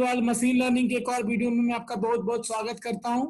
Agarwal machine learning के एक और वीडियो में मैं आपका बहुत बहुत स्वागत करता हूं।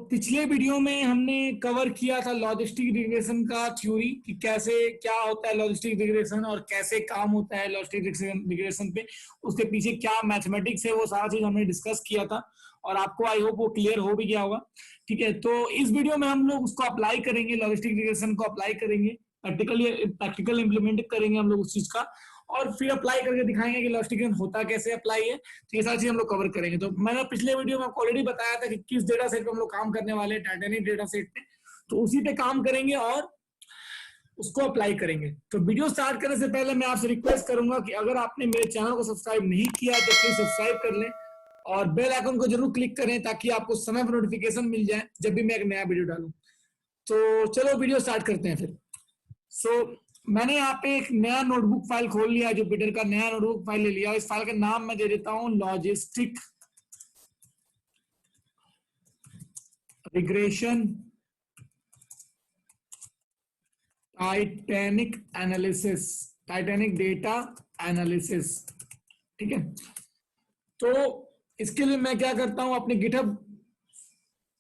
पिछले वीडियो में हमने कवर किया था लॉजिस्टिक रिग्रेशन का थ्योरी कि कैसे क्या होता है लॉजिस्टिक रिग्रेशन और कैसे काम होता है लॉजिस्टिक रिग्रेशन पे, उसके पीछे क्या मैथमेटिक्स है, वो सारा चीज हमने डिस्कस किया था और आपको आई होप वो क्लियर हो भी गया होगा। ठीक है, तो इस वीडियो में हम लोग उसको अप्लाई करेंगे, लॉजिस्टिक रिग्रेशन को अप्लाई करेंगे, प्रैक्टिकल इंप्लीमेंट करेंगे हम लोग उस चीज का और फिर अप्लाई करके दिखाएंगे कि लॉजिस्टिक रिग्रेशन होता कैसे अप्लाई है। तो ये सारी चीज हम लोग कवर करेंगे। तो मैंने पिछले वीडियो में आपको ऑलरेडी बताया था कि किस डेटा सेट पे हम लोग काम करने वाले हैं, टाइटैनिक डेटा सेट पे, तो उसी पे काम करेंगे और उसको अप्लाई करेंगे। तो वीडियो स्टार्ट करने से पहले मैं आपसे रिक्वेस्ट करूंगा कि अगर आपने मेरे चैनल को सब्सक्राइब नहीं किया है तो प्लीज सब्सक्राइब कर लें और बेल आइकन को जरूर क्लिक करें ताकि आपको समय पर नोटिफिकेशन मिल जाए जब भी मैं एक नया वीडियो डालूं। तो चलो वीडियो स्टार्ट करते हैं फिर। मैंने यहाँ पे एक नया नोटबुक फाइल खोल लिया, जुपिटर का नया नोटबुक फाइल ले लिया। इस फाइल का नाम मैं दे देता हूं logistic regression Titanic analysis, Titanic data analysis. ठीक है, तो इसके लिए मैं क्या करता हूं, अपने गिटहब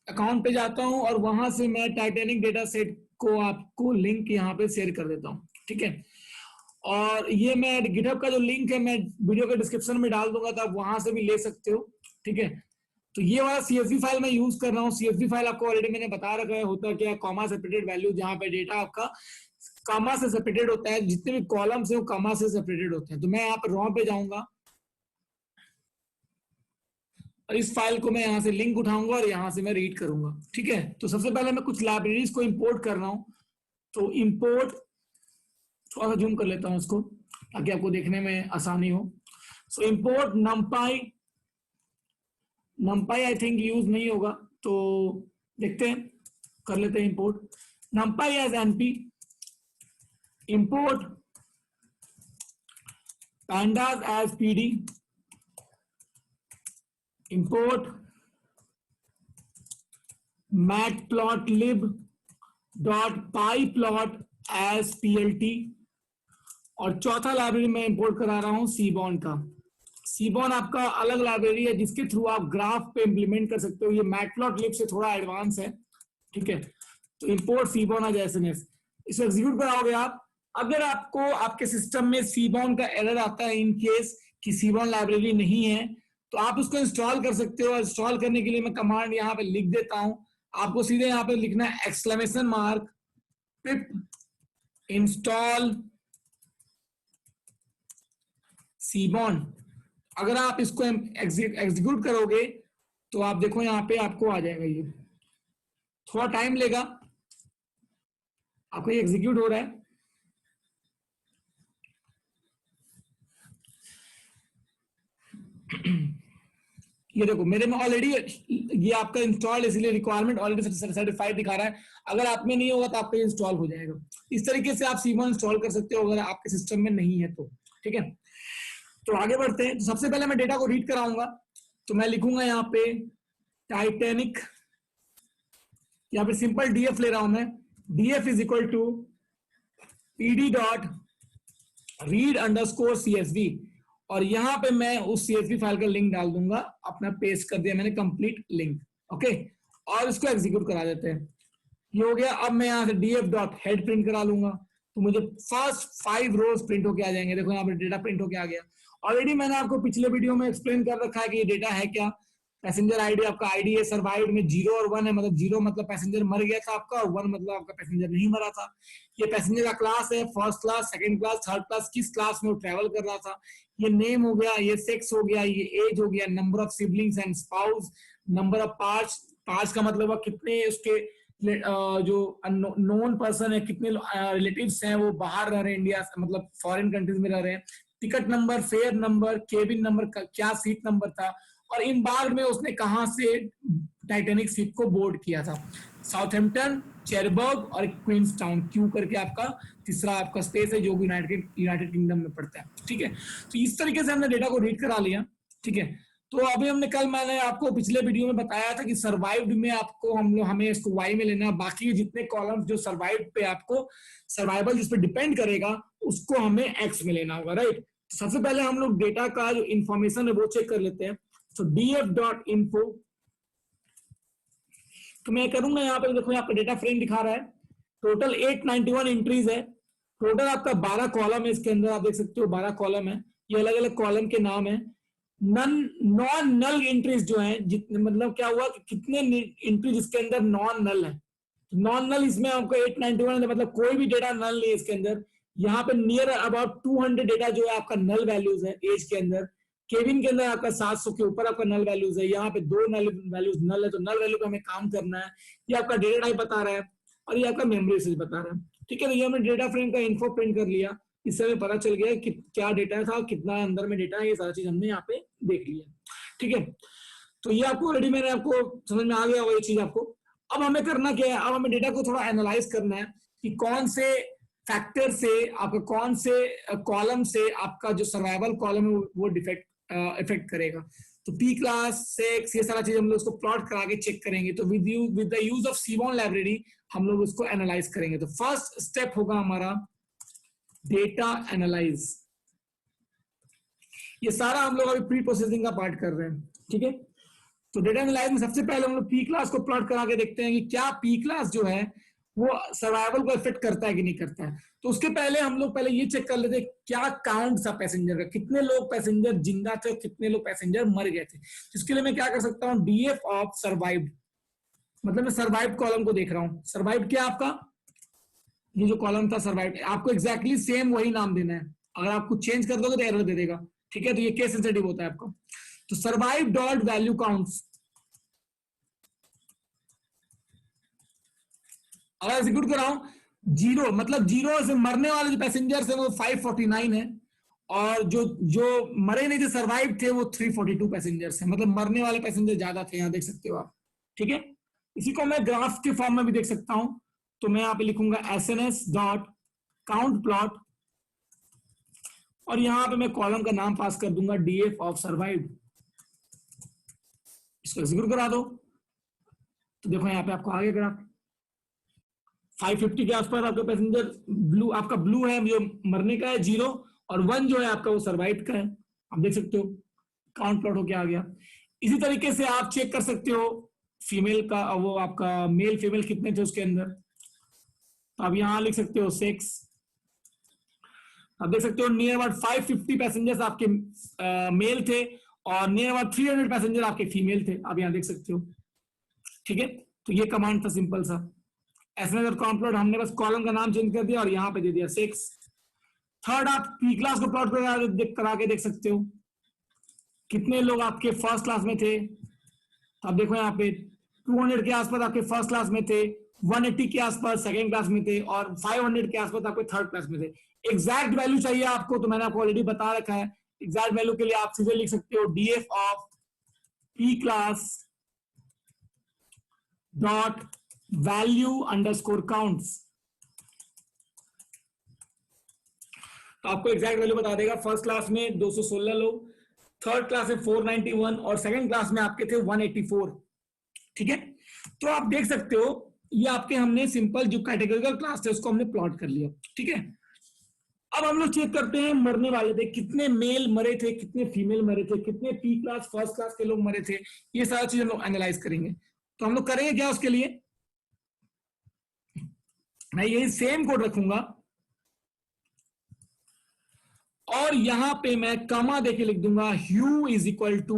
अकाउंट पे जाता हूं और वहां से मैं टाइटैनिक डेटा सेट को आपको लिंक यहाँ पे शेयर कर देता हूं। ठीक है, और ये मैं गिटहब का जो लिंक है मैं वीडियो के डिस्क्रिप्शन में डाल दूंगा, तो आप वहां से भी ले सकते हो। ठीक है, तो ये वाला CSV फाइल मैं यूज कर रहा हूँ। CSV फाइल आपको ऑलरेडी मैंने बता रखा है होता क्या, कॉमा सेपरेटेड वैल्यू, जहां पे डेटा आपका कॉमा से सेपरेटेड होता है, जितने भी कॉलम्स है वो कॉमा से सेपरेटेड होते हैं। तो मैं यहाँ पे रॉ पे जाऊंगा और इस फाइल को मैं यहाँ से लिंक उठाऊंगा और यहाँ से मैं रीड करूंगा। ठीक है, तो सबसे पहले मैं कुछ लाइब्रेरीज को इंपोर्ट कर रहा हूँ। तो इंपोर्ट, थोड़ा सा जूम कर लेता हूँ इसको ताकि आपको देखने में आसानी हो। So import NumPy I think use नहीं होगा, तो देखते हैं, कर लेते हैं import NumPy as np, import pandas as pd, import matplotlib.pyplot as plt, और चौथा लाइब्रेरी मैं इंपोर्ट करा रहा हूं सीबॉन का। सीबॉन आपका अलग लाइब्रेरी है जिसके थ्रू आप ग्राफ पे इंप्लीमेंट कर सकते हो। ये मैटप्लॉटलिब से थोड़ा एडवांस है। ठीक है, तो इंपोर्ट सीबॉन एज एसएनएस, इसे एग्जीक्यूट कराओगे आप। अगर आपको आपके सिस्टम में सीबॉन का एरर आता है इन केस कि सीबॉन लाइब्रेरी नहीं है, तो आप उसको इंस्टॉल कर सकते हो। इंस्टॉल करने के लिए मैं कमांड यहाँ पे लिख देता हूं, आपको सीधे यहाँ पे लिखना है ! पिप इंस्टॉल सीबॉन। अगर आप इसको एग्जीक्यूट करोगे तो आप देखो यहाँ पे आपको आ जाएगा। ये थोड़ा टाइम लेगा, आपको ये एग्जीक्यूट हो रहा है। ये देखो मेरे में ऑलरेडी ये आपका इंस्टॉल, इसलिए रिक्वायरमेंट ऑलरेडी सर्टिफाइड दिखा रहा है। अगर आप में नहीं होगा तो आपका इंस्टॉल हो जाएगा। इस तरीके से आप सीबॉन इंस्टॉल कर सकते हो अगर आपके सिस्टम में नहीं है तो। ठीक है, तो आगे बढ़ते हैं। तो सबसे पहले मैं डेटा को रीड कराऊंगा, तो मैं लिखूंगा यहाँ पे टाइटैनिक, यहाँ पे सिंपल डीएफ ले रहा हूं मैं। DF is equal to pd dot read underscore CSV, और यहाँ पे मैं उस CSV फाइल का लिंक डाल दूंगा। अपना पेस्ट कर दिया मैंने, कंप्लीट लिंक। ओके, और इसको एग्जीक्यूट करा देते हैं। ये हो गया। अब मैं यहाँ से df डॉट हेड प्रिंट करा लूंगा, तो मुझे फर्स्ट 5 रोज प्रिंट होके आ जाएंगे। देखो यहाँ पे डेटा प्रिंट होके आ गया। ऑलरेडी मैंने आपको पिछले वीडियो में एक्सप्लेन कर रखा है कि ये डेटा है क्या। पैसेंजर आईडी, आपका आईडी है सर्वाइव्ड में 0 और 1 है, मतलब 0 मतलब पैसेंजर मर गया था आपका, और 1 मतलब आपका पैसेंजर नहीं मरा था। ये पैसेंजर का क्लास है, first class, second class, third class, किस क्लास में वो ट्रेवल कर रहा था। ये नेम हो गया, ये सेक्स हो गया, ये एज हो गया, number of siblings and spouse, number of parts का मतलब कितने उसके जो नोन पर्सन है, कितने रिलेटिव्स हैं वो बाहर रह रहे हैं, इंडिया मतलब फॉरेन कंट्रीज में रह रहे हैं। Ticket number, fair number, cabin number, क्या सीट नंबर था, और इन बार में उसने कहां से टाइटैनिक शिप को बोर्ड किया था। साउथहैम्पटन, चेरबर्ग और क्वींस टाउन, क्यू करके आपका तीसरा आपका स्पेस है जो यूनाइटेड किंगडम में पड़ता है। ठीक है, तो इस तरीके से हमने डेटा को रीड करा लिया। ठीक है, तो अभी मैंने आपको पिछले वीडियो में बताया था कि सर्वाइव्ड में आपको हमें इसको y में लेना, बाकी जितने कॉलम्स जो सर्वाइव्ड पे आपको सर्वाइवल जिस पे डिपेंड करेगा उसको हमें x में लेना होगा। राइट, सबसे पहले हम लोग डेटा का जो इंफॉर्मेशन है वो चेक कर लेते हैं। तो df.info, तो मैं करूंगा यहाँ पे, देखो यहाँ पे डेटा फ्रेम दिखा रहा है, टोटल 891 एंट्रीज है, टोटल आपका 12 कॉलम है इसके अंदर, आप देख सकते हो 12 कॉलम है, ये अलग अलग कॉलम के नाम है। नॉन नल एंट्रीज जो है, जितने मतलब क्या हुआ कि कितने एंट्रीज इसके अंदर नॉन नल है, नॉन नल इसमें आपको 891 है, मतलब कोई भी डेटा नल नहीं है इसके अंदर। यहाँ पे नियर अबाउट 200 डेटा जो है आपका नल वैल्यूज है एज के अंदर। केविन के अंदर आपका 700 के ऊपर आपका नल वैल्यूज है, यहाँ पे 2 नल वैल्यूज नल है, तो नल वैल्यू पे हमें काम करना है। ये आपका डेटा टाइप बता रहा है और ये आपका मेमोरी यूसेज बता रहा है। ठीक है, तो ये हमने डेटा फ्रेम का इन्फो प्रिंट कर लिया, इससे हमें पता चल गया कि क्या डेटा था, कितना अंदर में डेटा है, ये सारा चीज हमने यहाँ पे देख लिया। ठीक है, तो ये आपको ऑलरेडी मैंने आपको समझ में आ गया होगा ये चीज आपको। अब हमें करना क्या है, अब हमें डेटा को थोड़ा एनालाइज करना है कि कौन से फैक्टर से आपका, कौन से कॉलम से आपका जो सर्वाइवल कॉलम है वो इफेक्ट करेगा। तो पी क्लास, सेक्स, ये सारा चीज हम लोग उसको प्लॉट करा के चेक करेंगे। तो with the use of Seaborn library हम लोग उसको एनालाइज करेंगे। तो फर्स्ट स्टेप होगा हमारा डेटा एनालाइज। ये सारा हम लोग अभी प्री प्रोसेसिंग का पार्ट कर रहे हैं। ठीक है, तो डेटा एनालाइज में सबसे पहले हम लोग पी क्लास को प्लॉट करा के देखते हैं कि क्या पी क्लास जो है वो सर्वाइवल को इफेक्ट करता है कि नहीं करता है। तो उसके पहले हम लोग पहले ये चेक कर लेते हैं क्या काउंट था पैसेंजर का, कितने लोग पैसेंजर जिंदा थे और कितने लोग पैसेंजर मर गए थे। इसके लिए मैं क्या कर सकता हूँ, डीएफ ऑफ सर्वाइव्ड, मतलब मैं सर्वाइव कॉलम को देख रहा हूँ। सर्वाइव क्या आपका, ये जो कॉलम था सर्वाइव, आपको एग्जैक्टली सेम वही नाम देना है, अगर आप कुछ चेंज कर दोगे तो एरर दे देगा। ठीक है, तो ये केस सेंसिटिव होता है आपका। तो सर्वाइव डॉट वैल्यू काउंट्स, अगर एग्जीक्यूट कर रहा हूं, जीरो मतलब जीरो से मरने वाले जो पैसेंजर्स है वो 549 है, और जो जो मरे नहीं थे सर्वाइव थे वो 342 पैसेंजर्स है, मतलब मरने वाले पैसेंजर ज्यादा थे, यहां देख सकते हो आप। ठीक है, इसी को मैं ग्राफ के फॉर्म में भी देख सकता हूं। तो मैं यहाँ पे लिखूंगा एसएनएस डॉट काउंट प्लॉट, और यहां पे मैं कॉलम का नाम पास कर दूंगा डीएफ ऑफ सर्वाइव। इसको एग्जीक्यूट करा दो, तो देखो यहाँ पे आपको आगे ग्राफ 550 के आसपास आपका पैसेंजर ब्लू, आपका ब्लू है जो मरने का है जीरो, और 1 जो है आपका वो सर्वाइव का है। आप देख सकते हो काउंट प्लॉट होके आ गया। इसी तरीके से आप चेक कर सकते हो फीमेल का, वो आपका मेल फीमेल कितने थे उसके अंदर। तो आप यहां लिख सकते हो 6। आप देख सकते हो नियर अबाउट 550 पैसेंजर्स आपके मेल थे और नियर अबाउट 300 पैसेंजर आपके फीमेल थे, आप यहां देख सकते हो। ठीक है, तो ये कमांड था सिंपल सा एसएनएस काउंट प्लॉट, हमने बस कॉलम का नाम चेंज कर दिया और यहां पे दे दिया 6। थर्ड, आप पी क्लास को प्लॉट करा के देख सकते हो कितने लोग आपके फर्स्ट क्लास में थे। आप देखो यहाँ पे 200 के आसपास आपके फर्स्ट क्लास में थे, 180 के आसपास सेकेंड क्लास में थे, और 500 के आसपास आपके थर्ड क्लास में थे। एग्जैक्ट वैल्यू चाहिए आपको, तो मैंने आपको ऑलरेडी बता रखा है। एग्जैक्ट वैल्यू के लिए आप सीधे लिख सकते हो DF of P class dot value underscore counts. तो आपको एग्जैक्ट वैल्यू बता देगा। फर्स्ट क्लास में 216 लोग, थर्ड क्लास में 491, और सेकंड क्लास में आपके थे 184। ठीक है, तो आप देख सकते हो ये आपके हमने सिंपल जो कैटेगरिकल क्लास थे उसको हमने प्लॉट कर लिया। ठीक है, अब हम लोग चेक करते हैं मरने वाले थे कितने, मेल मरे थे कितने, फीमेल मरे थे कितने, पी क्लास फर्स्ट क्लास के लोग मरे थे। ये सारा चीज हम लोग एनालाइज करेंगे। तो हम लोग करेंगे क्या उसके लिए, मैं यही सेम कोड रखूंगा और यहां पे मैं कमा देके लिख दूंगा hue is equal to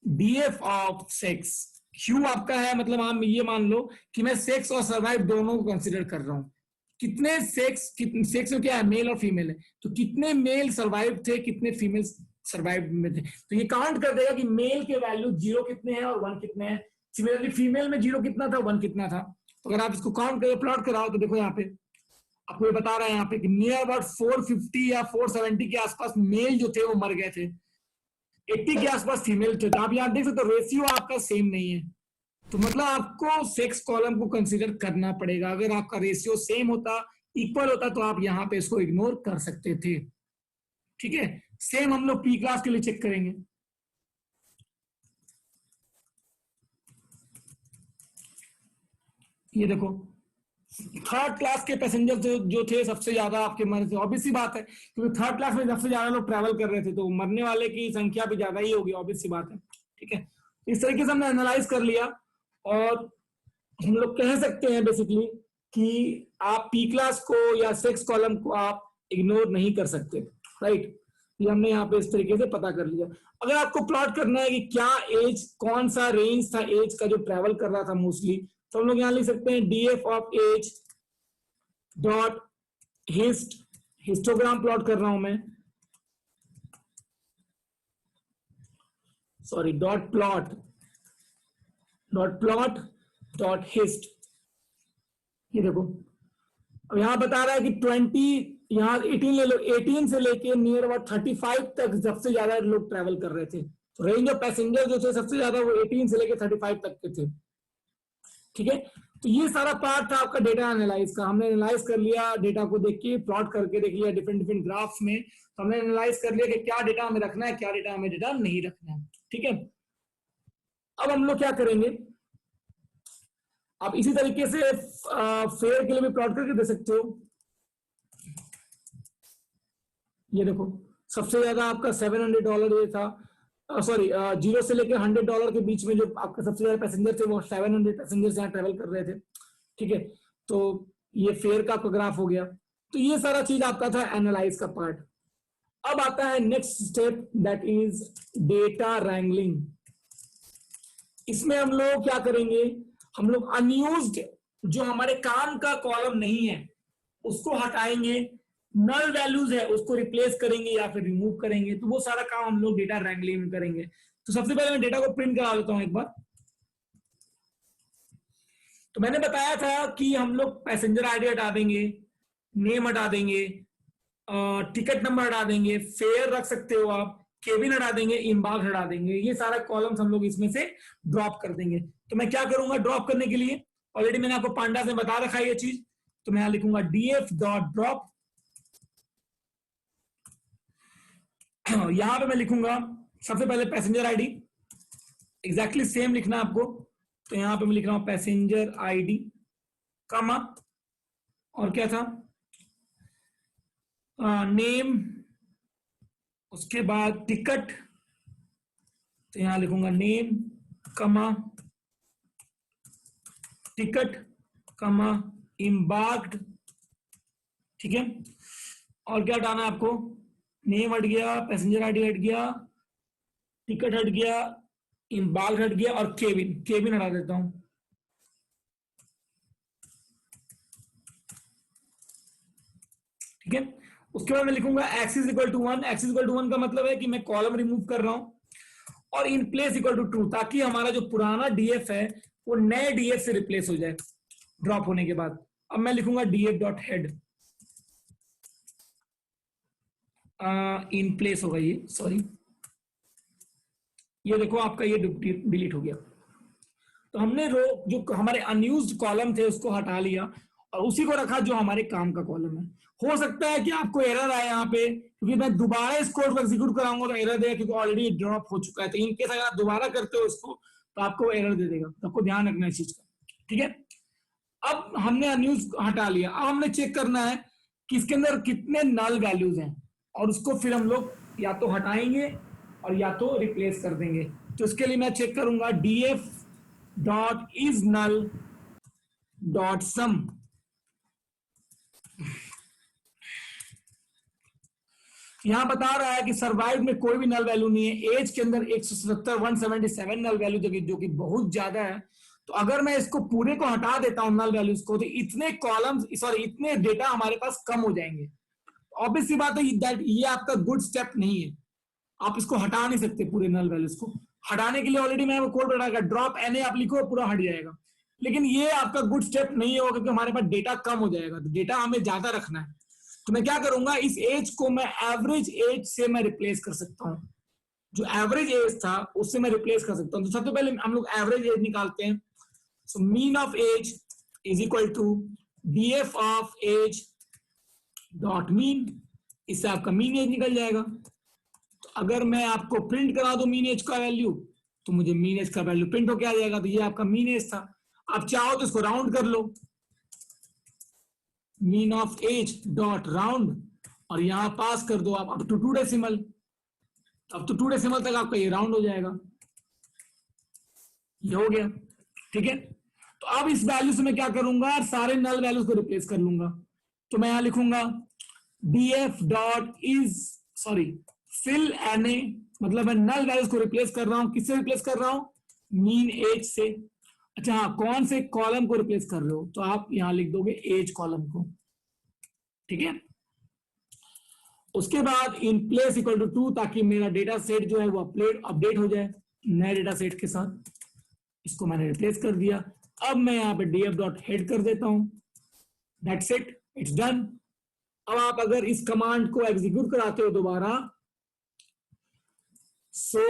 DF of sex. Hue आपका है, मतलब आप ये मान लो कि मैं सेक्स और सर्वाइव दोनों को कंसीडर कर रहा हूं। कितने सेक्स, कितने सेक्स में क्या है, मेल और फीमेल है, तो कितने मेल सर्वाइव थे कितने फीमेल सर्वाइव में थे। तो ये काउंट कर देगा कि मेल के वैल्यू 0 कितने हैं और 1 कितने हैं। सिमिलरली फीमेल में 0 कितना था, 1 कितना था। तो अगर आप इसको काउंट करके प्लॉट कराओ तो देखो यहाँ पे आपको ये बता रहा है यहाँ पे कि नियर अबाउट 450 या 470 के आसपास मेल जो थे वो मर गए थे, 80 के आसपास फीमेल थे। तो आप यहाँ देख सकते हो रेशियो आपका सेम नहीं है, तो मतलब आपको सेक्स कॉलम को कंसीडर करना पड़ेगा। अगर आपका रेशियो सेम होता, इक्वल होता, तो आप यहाँ पे इसको इग्नोर कर सकते थे। ठीक है, सेम हम लोग पी क्लास के लिए चेक करेंगे। ये देखो थर्ड क्लास के पैसेंजर जो थे सबसे ज्यादा आपके मरे थे, ऑब्वियस सी बात है, क्योंकि थर्ड क्लास में सबसे ज्यादा लोग ट्रैवल कर रहे थे, तो मरने वाले की संख्या भी ज्यादा ही होगी, ऑब्वियस सी बात है। ठीक है, इस तरीके से हमने एनालाइज कर लिया, और हम लोग कह सकते हैं बेसिकली कि आप पी क्लास को या सेक्स कॉलम को आप इग्नोर नहीं कर सकते, राइट। ये हमने यहाँ पे इस तरीके से पता कर लिया। अगर आपको प्लॉट करना है कि क्या एज, कौन सा रेंज था एज का जो ट्रैवल कर रहा था मोस्टली, तो हम लोग यहाँ लिख सकते हैं DF of age dot hist, histogram plot कर रहा हूं मैं, sorry dot plot dot hist. ये देखो, अब यहां बता रहा है कि 20, यहाँ 18 ले लो, 18 से लेके नियर अबाउट 35 तक सबसे ज्यादा लोग ट्रैवल कर रहे थे। तो रेंज ऑफ पैसेंजर जो थे सबसे ज्यादा वो 18 से लेके 35 तक के थे। ठीक है, तो ये सारा पार्ट था आपका डेटा एनालाइज का। हमने एनालाइज कर लिया, डेटा को देख के प्लॉट करके देख लिया डिफरेंट डिफरेंट ग्राफ्स में, तो हमने एनालाइज कर लिया कि क्या डेटा हमें रखना है, क्या डेटा हमें डेटा नहीं रखना है। ठीक है, अब हम लोग क्या करेंगे, आप इसी तरीके से फेयर के लिए भी प्लॉट करके दे सकते हो। ये देखो, सबसे ज्यादा आपका $700 ये था, सॉरी $0 से लेकर $100 के बीच में जो आपका सबसे ज्यादा पैसेंजर थे वो 700 पैसेंजर यहाँ ट्रेवल कर रहे थे। ठीक है, तो ये फेयर का आपका ग्राफ हो गया। तो ये सारा चीज आपका था एनालाइज का पार्ट। अब आता है next step, that is data wrangling. इसमें हम लोग क्या करेंगे, हम लोग अनयूज्ड जो हमारे काम का कॉलम नहीं है उसको हटाएंगे, नल वैल्यूज है उसको रिप्लेस करेंगे या फिर रिमूव करेंगे। तो वो सारा काम हम लोग डेटा रैंगलिंग में करेंगे। तो सबसे पहले मैं डेटा को प्रिंट करा लेता हूं एक बार। तो मैंने बताया था कि हम लोग पैसेंजर आईडी हटा देंगे, नेम हटा देंगे, टिकट नंबर हटा देंगे, फेयर रख सकते हो आप, केबिन हटा देंगे, इनबॉक्स हटा देंगे। ये सारा कॉलम्स हम लोग इसमें से ड्रॉप कर देंगे। तो मैं क्या करूंगा ड्रॉप करने के लिए, ऑलरेडी मैंने आपको पांडा से बता रखा है ये चीज। तो मैं यहां लिखूंगा डीएफ डॉट ड्रॉप। यहां पे मैं लिखूंगा सबसे पहले पैसेंजर आईडी, एग्जैक्टली सेम लिखना आपको। तो यहां पे मैं लिख रहा हूं पैसेंजर आईडी कमा, और क्या था, नेम, उसके बाद टिकट। तो यहां लिखूंगा नेम कमा टिकट कमा इम्बार्क्ड। ठीक है, और क्या हटाना है आपको, नेम हट गया, पैसेंजर आईडी हट गया, टिकट हट गया, इम्बार्क्ड हट गया, और केबिन हटा देता हूं। ठीक है, उसके बाद मैं लिखूंगा axis equal to 1। Axis equal to 1 का मतलब है कि मैं कॉलम रिमूव कर रहा हूं, और in place equal to true, ताकि हमारा जो पुराना डीएफ है वो नए डीएफ से रिप्लेस हो जाए ड्रॉप होने के बाद। अब मैं लिखूंगा DF dot head, in place होगा ये, सॉरी, ये देखो आपका ये डिलीट हो गया। तो हमने रो जो हमारे अनयूज्ड कॉलम थे उसको हटा लिया और उसी को रखा जो हमारे काम का कॉलम है। हो सकता है कि आपको एरर आए यहाँ पे, क्योंकि मैं दोबारा इस कोड को एग्जीक्यूट कराऊंगा तो एरर देगा, क्योंकि ऑलरेडी ड्रॉप हो चुका है। तो इनकेस अगर आप दोबारा करते हो इसको तो आपको एरर दे देगा, तो आपको ध्यान रखना है इस चीज का। ठीक है, अब हमने अनयूज हटा लिया। अब हमने चेक करना है कि इसके अंदर कितने नल वैल्यूज हैं, और उसको फिर हम लोग या तो हटाएंगे और या तो रिप्लेस कर देंगे। तो इसके लिए मैं चेक करूंगा df dot is null dot sum. यहां बता रहा है कि सर्वाइव में कोई भी नल वैल्यू नहीं है, एज के अंदर 177 नल वैल्यू जो कि बहुत ज्यादा है। तो अगर मैं इसको पूरे को हटा देता हूं नल वैल्यूज को, तो इतने कॉलम्स, सॉरी इतने डेटा हमारे पास कम हो जाएंगे। ऑब्वियस सी बात है दैट ये आपका गुड स्टेप नहीं है, आप इसको हटा नहीं सकते पूरे नल वैल्यूज को। हटाने के लिए ऑलरेडी मैं वो कोड बनाया, ड्रॉप एन आप लिखो पूरा हट जाएगा, लेकिन ये आपका गुड स्टेप नहीं होगा क्योंकि हमारे पास डेटा कम हो जाएगा। तो डेटा हमें ज्यादा रखना है, तो मैं क्या करूंगा, इस एज को मैं एवरेज एज से मैं रिप्लेस कर सकता हूं। जो एवरेज एज था उससे मैं रिप्लेस कर सकता हूं। तो सबसे पहले हम लोग एवरेज एज निकालते हैं। So mean of age is equal to DF of age dot mean, इससे आपका मीन एज निकल जाएगा। तो अगर मैं आपको प्रिंट करा दूं मीन एज का वैल्यू, तो मुझे मीन एज का वैल्यू प्रिंट होकर आ जाएगा। तो ये आपका मीन एज था। आप चाहो तो इसको राउंड कर लो, mean of age dot round, और यहां पास कर दो आप अप टू 2 डेसिमल। अब तो 2 डेसिमल तक आपका ये राउंड हो जाएगा। ये हो गया, ठीक है। तो अब इस वैल्यू से मैं क्या करूंगा, सारे नल वैल्यूज को रिप्लेस कर लूंगा। तो मैं यहां लिखूंगा df dot is sorry fill N A, मतलब मैं नल वैल्यूज को रिप्लेस कर रहा हूं। किससे रिप्लेस कर रहा हूं, मीन एज से। अच्छा हाँ, कौन से कॉलम को रिप्लेस कर रहे हो, तो आप यहां लिख दोगे एज कॉलम को, ठीक है। उसके बाद इन प्लेस इक्वल टू 2, ताकि मेरा डेटा सेट जो है वो अपडेट हो जाए नए डेटा सेट के साथ। इसको मैंने रिप्लेस कर दिया। अब मैं यहां पे df डॉट हेड कर देता हूं। That's it, it's done. अब आप अगर इस कमांड को एग्जीक्यूट कराते हो दोबारा, सो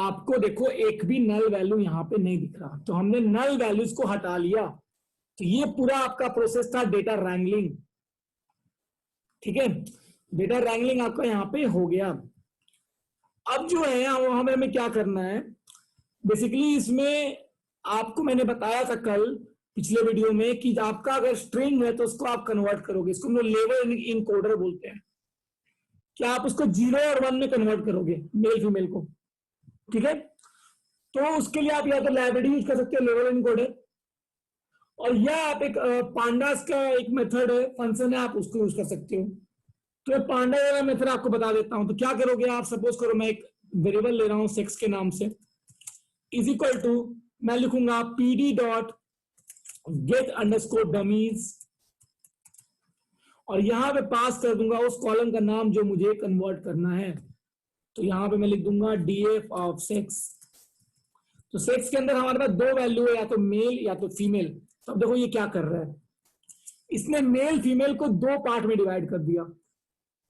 आपको देखो एक भी नल वैल्यू यहां पे नहीं दिख रहा। तो हमने नल वैल्यूज को हटा लिया। तो ये पूरा आपका प्रोसेस था डेटा रैंगलिंग, ठीक है। डेटा रैंगलिंग आपका यहां पे हो गया। अब जो है हमें क्या करना है, बेसिकली इसमें आपको मैंने बताया था कल पिछले वीडियो में कि आपका अगर स्ट्रिंग है तो उसको आप कन्वर्ट करोगे। इसको हम लोग लेवल इनकोडर बोलते हैं। क्या आप उसको 0 और 1 में कन्वर्ट करोगे, मेल फीमेल को, ठीक है। तो उसके लिए आप या तो लाइब्रेरी यूज कर सकते हो लेवल इनकोडर, और या आप एक पांडास का एक मेथड है, फंक्शन है, आप उसको यूज कर सकते हो। तो पांडा वाला मेथड आपको बता देता हूं। तो क्या करोगे आप, सपोज करो मैं एक वेरिएबल ले रहा हूं सेक्स के नाम से, इज इक्वल टू मैं लिखूंगा pd dot gate underscore dummies, और यहां पे पास कर दूंगा उस कॉलम का नाम जो मुझे कन्वर्ट करना है। तो यहां पे मैं लिख दूंगा df ऑफ सेक्स। तो सेक्स के अंदर हमारे पास 2 वैल्यू है, या तो मेल या तो फीमेल। तो अब देखो ये क्या कर रहा है, इसने मेल फीमेल को 2 पार्ट में डिवाइड कर दिया।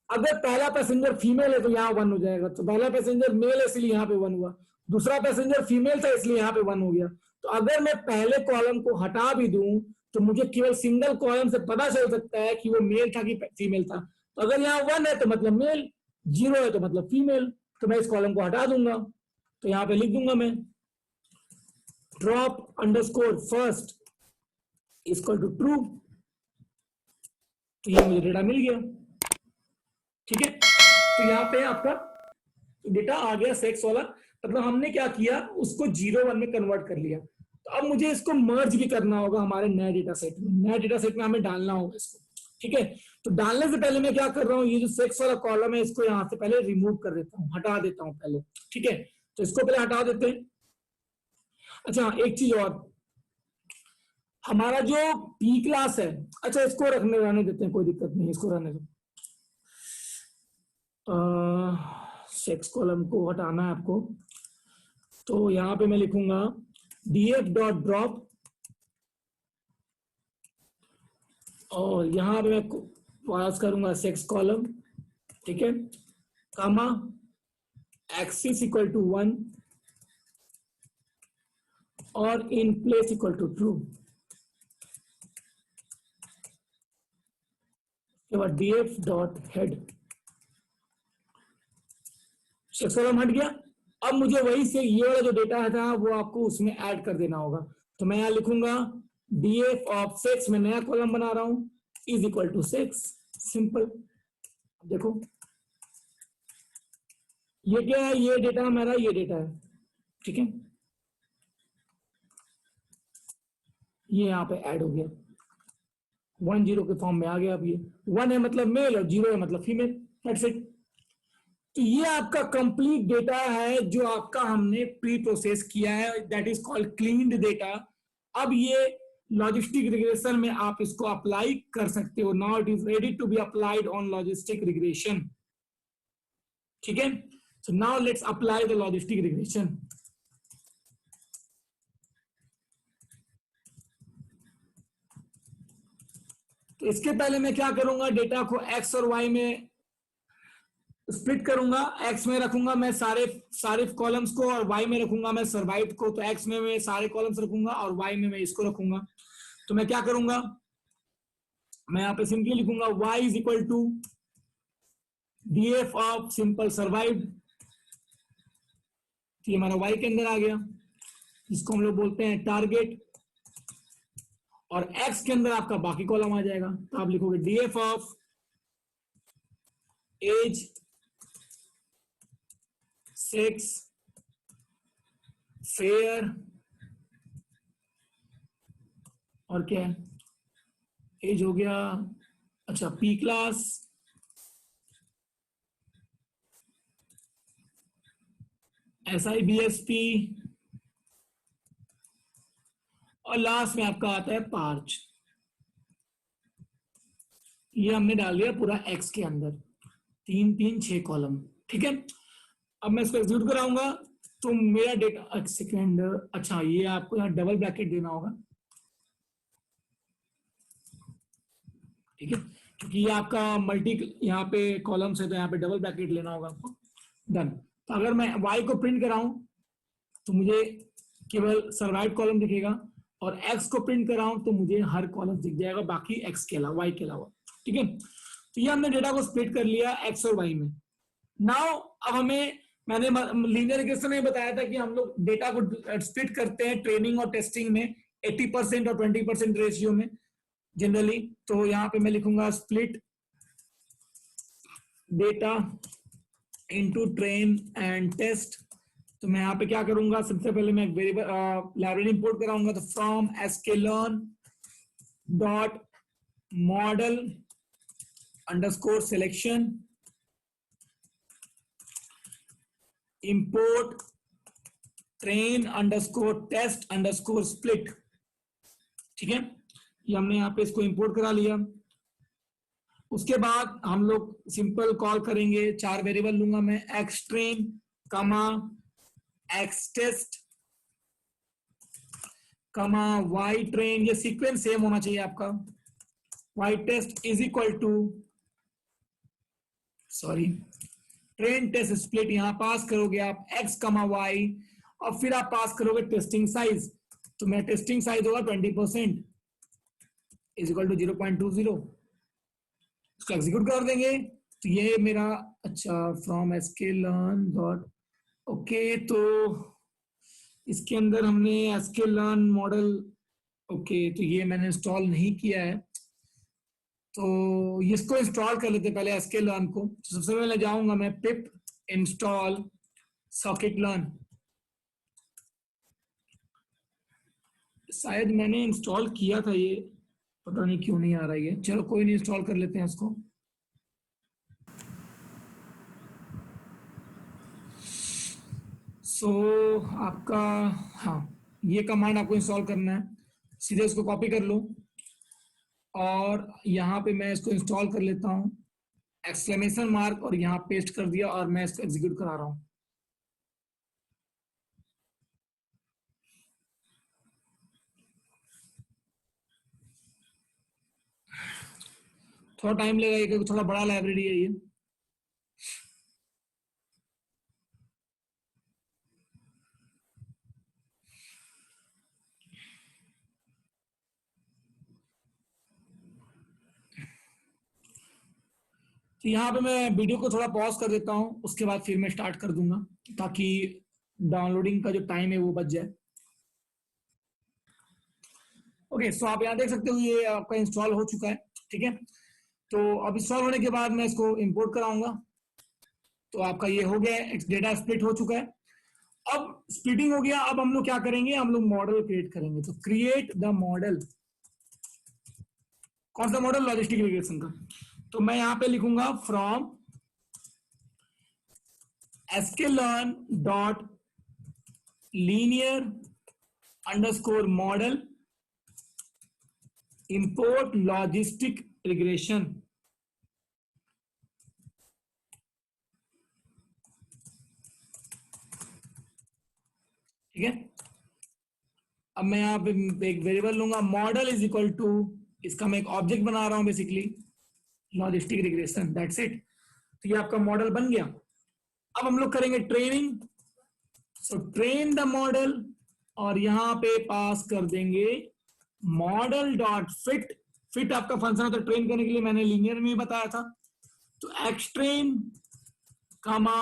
अगर पहला पैसेंजर फीमेल है तो यहाँ 1 हो जाएगा। तो पहला पैसेंजर मेल है इसलिए यहाँ पे 1 हुआ, दूसरा पैसेंजर फीमेल था इसलिए यहाँ पे 1 हो गया। तो अगर मैं पहले कॉलम को हटा भी दूं तो मुझे केवल सिंगल कॉलम से पता चल सकता है कि वो मेल था कि फीमेल था। तो अगर यहाँ 1 है तो मतलब मेल, 0 है तो मतलब फीमेल। तो मैं इस कॉलम को हटा दूंगा। तो यहाँ पे लिख दूंगा मैं drop underscore first equal to true. तो ये मुझे डेटा मिल गया, ठीक है। तो यहाँ पे आपका डेटा आ गया सेक्स वाला। मतलब हमने क्या किया, उसको 0 1 में कन्वर्ट कर लिया। तो अब मुझे इसको मर्ज भी करना होगा हमारे नए डेटा सेट में। नए डेटा सेट में हमें डालना होगा इसको, ठीक है। तो डालने से पहले मैं क्या कर रहा हूँ, ये जो सेक्स वाला कॉलम है इसको यहाँ से पहले रिमूव कर देता हूँ, हटा देता हूँ पहले, ठीक है। तो इसको पहले हटा देते हैं। अच्छा एक चीज और, हमारा जो पी क्लास है, अच्छा इसको रहने देते हैं, कोई दिक्कत नहीं, इसको रहने दो। सेक्स कॉलम को हटाना है आपको। तो यहां पे मैं लिखूंगा df डॉट ड्रॉप, और यहां पे मैं पास करूंगा सेक्स कॉलम, ठीक है, कामा एक्सिस इक्वल टू 1 और in place equal to true. उसके बाद df dot head, sex column हट गया। अब मुझे वही से ये वाला जो डेटा था वो आपको उसमें ऐड कर देना होगा। तो मैं यहां लिखूंगा df ऑफ सेक्स, में नया कॉलम बना रहा हूं, is equal to sex, simple. देखो ये क्या है, ये डेटा मेरा, ये डेटा है, ठीक है। ये यहां पे ऐड हो गया, 1 0 के फॉर्म में आ गया। अब ये 1 है मतलब मेल और 0 है मतलब फीमेल, दैट्स इट। तो ये आपका कंप्लीट डेटा है जो आपका हमने प्री प्रोसेस किया है, that is called cleaned data. अब ये लॉजिस्टिक रिग्रेशन में आप इसको अप्लाई कर सकते हो। Now it is ready to be applied on logistic regression, ठीक है। So now let's apply the logistic regression. तो इसके पहले मैं क्या करूंगा, डेटा को एक्स और वाई में स्प्लिट करूंगा। एक्स में रखूंगा मैं सारे कॉलम्स को, और वाई में रखूंगा मैं सर्वाइव्ड को। तो एक्स में मैं सारे कॉलम्स रखूंगा और वाई में मैं इसको रखूंगा। तो मैं क्या करूंगा, मैं यहां पे सिंपली लिखूंगा y is equal to df of simple survived. ये हमारा y के अंदर आ गया, जिसको हम लोग बोलते हैं टारगेट। और एक्स के अंदर आपका बाकी कॉलम आ जाएगा। तो आप लिखोगे डीएफ ऑफ एज 6 फेयर और क्या है, एज हो गया, अच्छा पी क्लास, SIBSP, और लास्ट में आपका आता है पार्च। ये हमने डाल दिया पूरा एक्स के अंदर, 3 3 6 कॉलम। ठीक है, अब मैं इसको एग्जीक्यूट कराऊंगा तो मेरा डेटा, एक सेकेंड, अच्छा ये आपको यहाँ डबल ब्रैकेट देना होगा, ठीक है, क्योंकि ये आपका मल्टी यहाँ पे कॉलम्स है तो यहाँ पे डबल ब्रैकेट लेना होगा आपको। डन। तो अगर मैं y को प्रिंट कराऊं तो मुझे केवल सर्वाइव कॉलम दिखेगा, और x को प्रिंट कराऊं तो मुझे हर कॉलम दिख जाएगा बाकी x के अलावा, y के अलावा। ठीक है, तो ये हमने डेटा को स्प्लिट कर लिया x और y में। नाउ अब हमें, मैंने लीनियर रिग्रेशन में बताया था कि हम लोग डेटा को स्प्लिट करते हैं ट्रेनिंग और टेस्टिंग में 80% और 20% रेशियो में जनरली। तो यहाँ पे मैं लिखूंगा split data into train and test. तो मैं यहाँ पे क्या करूंगा, सबसे पहले मैं एक वेरिएबल लाइब्रेरी इंपोर्ट कराऊंगा। तो from sklearn dot model underscore selection import train underscore test underscore split. ठीक है, ये हमने यहाँ पे इसको इंपोर्ट करा लिया। उसके बाद हम लोग सिंपल कॉल करेंगे, 4 वेरिएबल लूंगा मैं, X train comma X test comma Y train, ये सीक्वेंस सेम होना चाहिए आपका, Y test is equal to, sorry, train test split यहां पास करोगे आप एक्स कमा वाई, और फिर आप पास करोगे टेस्टिंग साइज। तो मेरा टेस्टिंग साइज होगा 20% इज इक्वल टू 0.20। इसको एग्जीक्यूट कर देंगे तो ये मेरा, अच्छा फ्रॉम sklearn डॉट, ओके, तो इसके अंदर हमने sklearn मॉडल, ओके, तो ये मैंने इंस्टॉल नहीं किया है, तो इसको इंस्टॉल कर लेते पहले sklearn को। तो सबसे पहले जाऊंगा मैं पिप इंस्टॉल scikit-learn, शायद मैंने इंस्टॉल किया था ये, पता नहीं क्यों नहीं आ रहा है, चलो कोई नहीं, इंस्टॉल कर लेते हैं इसको। सो आपका, हाँ, ये कमांड आपको इंस्टॉल करना है, सीधे इसको कॉपी कर लो और यहाँ पे मैं इसको इंस्टॉल कर लेता हूँ, एक्सक्लेमेशन मार्क, और यहाँ पेस्ट कर दिया और मैं इसको एग्जीक्यूट करा रहा हूँ। थोड़ा टाइम लगेगा क्योंकि थोड़ा बड़ा लाइब्रेरी है ये। तो यहाँ पे मैं वीडियो को थोड़ा पॉज कर देता हूँ, उसके बाद फिर मैं स्टार्ट कर दूंगा ताकि डाउनलोडिंग का जो टाइम है वो बच जाए। ओके, सो आप यहाँ देख सकते हो ये आपका इंस्टॉल हो चुका है। ठीक है, तो अब इंस्टॉल होने के बाद मैं इसको इंपोर्ट कराऊंगा। तो आपका ये हो गया, डेटा स्प्लिट हो चुका है। अब स्प्लिटिंग हो गया, अब हम लोग क्या करेंगे, हम लोग मॉडल क्रिएट करेंगे। तो क्रिएट द मॉडल, कौन सा मॉडल, लॉजिस्टिक रिग्रेशन का। तो मैं यहां पे लिखूंगा from sklearn dot linear underscore model import logistic regression. ठीक है, अब मैं यहाँ पे एक वेरिएबल लूंगा, मॉडल इज इक्वल टू, इसका मैं एक ऑब्जेक्ट बना रहा हूं basically, logistic regression, that's it. तो ये आपका मॉडल बन गया। अब हम लोग करेंगे training. So train the model, और यहां पे पास कर देंगे मॉडल डॉट फिट। फिट आपका फंक्शन होता है ट्रेन करने के लिए, मैंने लीनियर में बताया था। तो एक्स ट्रेन कमा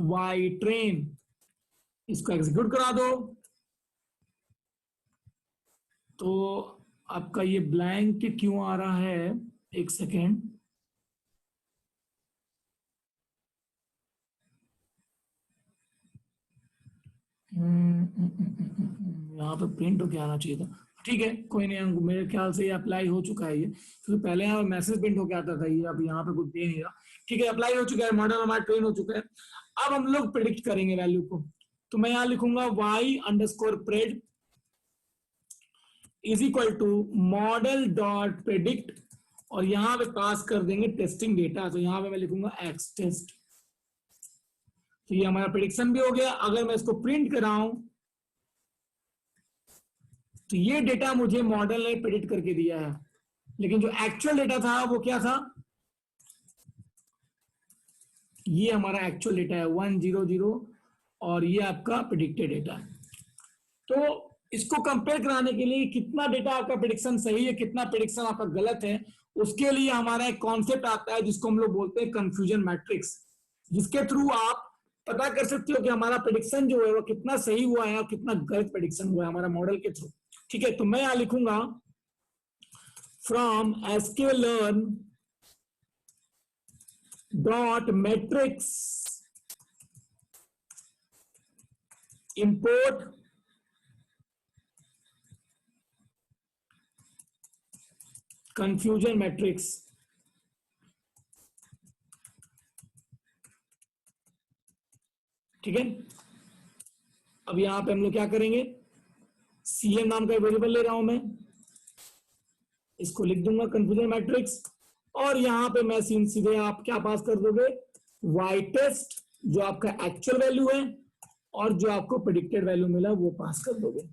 वाई ट्रेन, इसको एग्जीक्यूट करा दो। तो आपका ये ब्लैंक क्यों आ रहा है, एक सेकेंड। यहाँ पे प्रिंट होके आना चाहिए था। ठीक है, कोई नहीं, मेरे ख्याल से ये अप्लाई हो चुका है ये, क्योंकि पहले यहाँ मैसेज प्रिंट होके आता था, ये अब यहाँ पे कुछ दे नहीं रहा। ठीक है, अप्लाई हो चुका है, मॉडल हमारा ट्रेन हो चुका है। अब हम लोग प्रिडिक्ट करेंगे वैल्यू को। तो मैं यहाँ लिखूंगा y_pred is equal to model dot predict, और यहाँ पे पास कर देंगे टेस्टिंग डेटा। तो यहाँ पे मैं लिखूंगा एक्स टेस्ट। तो ये हमारा प्रिडिक्शन भी हो गया। अगर मैं इसको प्रिंट कराऊं तो ये डेटा मुझे मॉडल ने प्रिडिक्ट करके दिया है, लेकिन जो एक्चुअल डेटा था वो क्या था, ये हमारा एक्चुअल डेटा है 100, और ये आपका प्रिडिक्टेड डेटा है। तो इसको कंपेयर कराने के लिए कितना डेटा आपका प्रिडिक्शन सही है, कितना प्रिडिक्शन आपका गलत है, उसके लिए हमारा एक कॉन्सेप्ट आता है जिसको हम लोग बोलते हैं कंफ्यूजन मैट्रिक्स, जिसके थ्रू आप पता कर सकते हो कि हमारा प्रिडिक्शन जो है वो कितना सही हुआ है और कितना गलत प्रिडिक्शन हुआ है हमारा मॉडल के थ्रू। ठीक है, तो मैं यहां लिखूंगा from sklearn dot matrix import confusion matrix. ठीक है, अब यहां पे हम लोग क्या करेंगे, CM नाम का वेरिएबल ले रहा हूं मैं, इसको लिख दूंगा कंफ्यूजन मैट्रिक्स, और यहां पे मैं सीधे आप क्या पास कर दोगे, वाई टेस्ट जो आपका एक्चुअल वैल्यू है और जो आपको प्रेडिक्टेड वैल्यू मिला वो पास कर दोगे,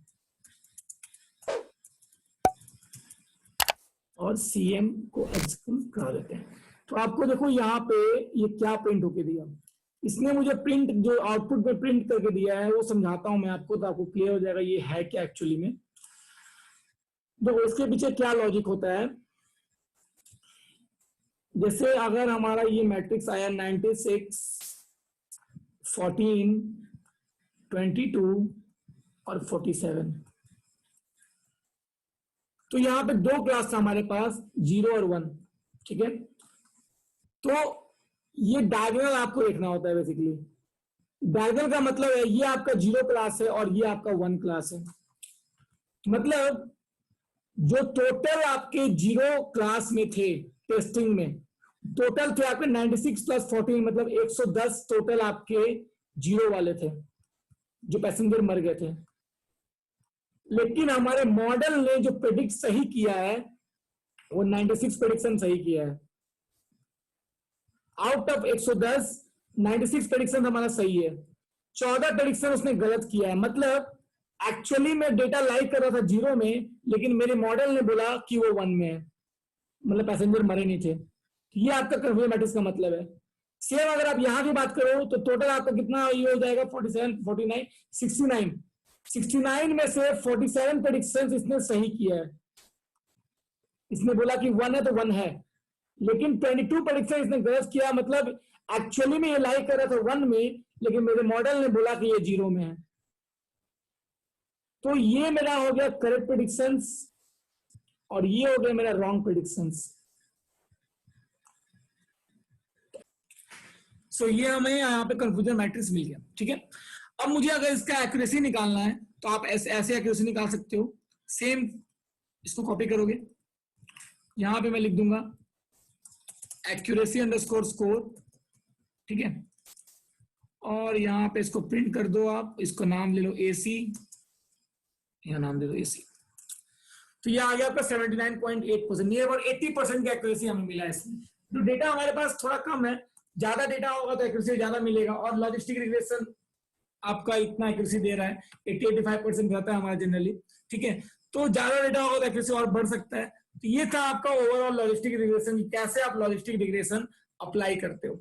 और CM को एग्जीक्यूट करा देते हैं। तो आपको देखो यहाँ पे ये क्या प्रिंट होके दिया, इसने मुझे प्रिंट जो आउटपुट पे प्रिंट करके दिया है वो समझाता हूं मैं आपको, तो आपको क्लियर हो जाएगा ये है क्या एक्चुअली में। देखो इसके पीछे क्या लॉजिक होता है, जैसे अगर हमारा ये मैट्रिक्स आया 96, 14, 22 और 47, तो यहाँ पे दो क्लास था हमारे पास 0 और 1। ठीक है, तो ये डायगोनल आपको देखना होता है बेसिकली। डायगोनल का मतलब है ये आपका 0 क्लास है और ये आपका 1 क्लास है, मतलब जो टोटल आपके 0 क्लास में थे टेस्टिंग में, टोटल थे आपके 96 प्लस 14, मतलब 110 टोटल आपके 0 वाले थे जो पैसेंजर मर गए थे। लेकिन हमारे मॉडल ने जो प्रेडिक्ट सही किया है वो 96 प्रेडिक्शन सही किया है। आउट ऑफ 110 96 प्रेडिक्शन हमारा सही है, 14 प्रेडिक्शन उसने गलत किया है। मतलब एक्चुअली मैं डेटा लाइव कर रहा था 0 में, लेकिन मेरे मॉडल ने बोला कि वो 1 में है, मतलब पैसेंजर मरे नहीं थे। ये आपका कंफ्यूजन मैट्रिक्स का मतलब है। सेम अगर आप यहां की बात करो तो टोटल आपका कितना ये हो जाएगा 47, 49, 69। 69 में से 47 प्रेडिक्शंस इसने सही किया है, इसने बोला कि 1 है तो 1 है, लेकिन 22 प्रेडिक्शन इसने गलत किया, मतलब एक्चुअली में ये लाइव कर रहा था 1 में, लेकिन मेरे मॉडल ने बोला कि ये 0 में है। तो ये मेरा हो गया करेक्ट प्रेडिक्शंस और ये हो गया मेरा रॉन्ग प्रेडिक्शंस। सो ये हमें यहाँ पे कंफ्यूजन मैट्रिक्स मिल गया। ठीक है, अब मुझे अगर इसका एक्यूरेसी निकालना है तो आप ऐसे एक्यूरेसी निकाल सकते हो। सेम इसको कॉपी करोगे, यहां पे मैं लिख दूंगा एक्यूरेसी अंडरस्कोर स्कोर। ठीक है, और यहां पे इसको प्रिंट कर दो, आप इसको नाम ले लो AC, यहां नाम दे दो AC। तो ये आ गया आपका 79.8%, नियर अबाउट 80% की एक्यूरेसी हमें मिला है इसमें। तो डेटा हमारे पास थोड़ा कम है, ज्यादा डेटा होगा तो एक्यूरेसी ज्यादा मिलेगा, और लॉजिस्टिक रिग्रेशन आपका इतना एक्यूरेसी दे रहा है 80-85% रहता है हमारा जनरली। ठीक है, तो ज्यादा डेटा होगा तो एक्यूरेसी और बढ़ सकता है। तो ये था आपका ओवरऑल लॉजिस्टिक रिग्रेशन, कैसे आप लॉजिस्टिक रिग्रेशन अप्लाई करते हो।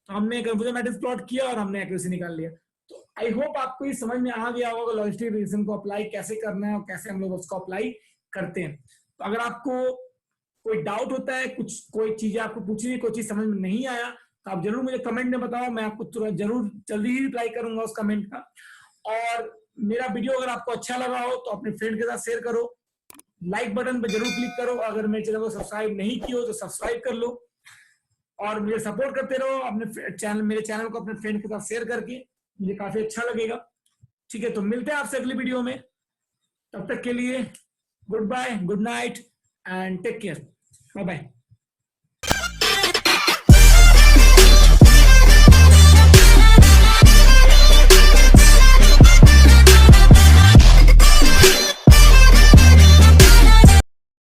तो हमने कंफ्यूजन मैट्रिक्स प्लॉट किया और हमने एक्यूरेसी निकाल लिया। तो आई होप आपको ये समझ में आ गया होगा लॉजिस्टिक रिग्रेशन को अप्लाई कैसे करना है और कैसे हम लोग उसको अप्लाई करते हैं। तो अगर आपको कोई डाउट होता है, कुछ कोई चीज आपको पूछनी, कोई चीज समझ में नहीं आया, तो आप जरूर मुझे कमेंट में बताओ, मैं आपको तुरंत जरूर जल्दी ही रिप्लाई करूंगा उस कमेंट का। और मेरा वीडियो अगर आपको अच्छा लगा हो तो अपने फ्रेंड के साथ शेयर करो, लाइक बटन पर जरूर क्लिक करो, अगर मेरे चैनल को सब्सक्राइब नहीं किया हो तो सब्सक्राइब कर लो और मुझे सपोर्ट करते रहो अपने चैनल, मेरे चैनल को अपने फ्रेंड के साथ शेयर करके, मुझे काफी अच्छा लगेगा। ठीक है, तो मिलते हैं आपसे अगली वीडियो में, तब तक के लिए goodbye, good night and take care, bye bye.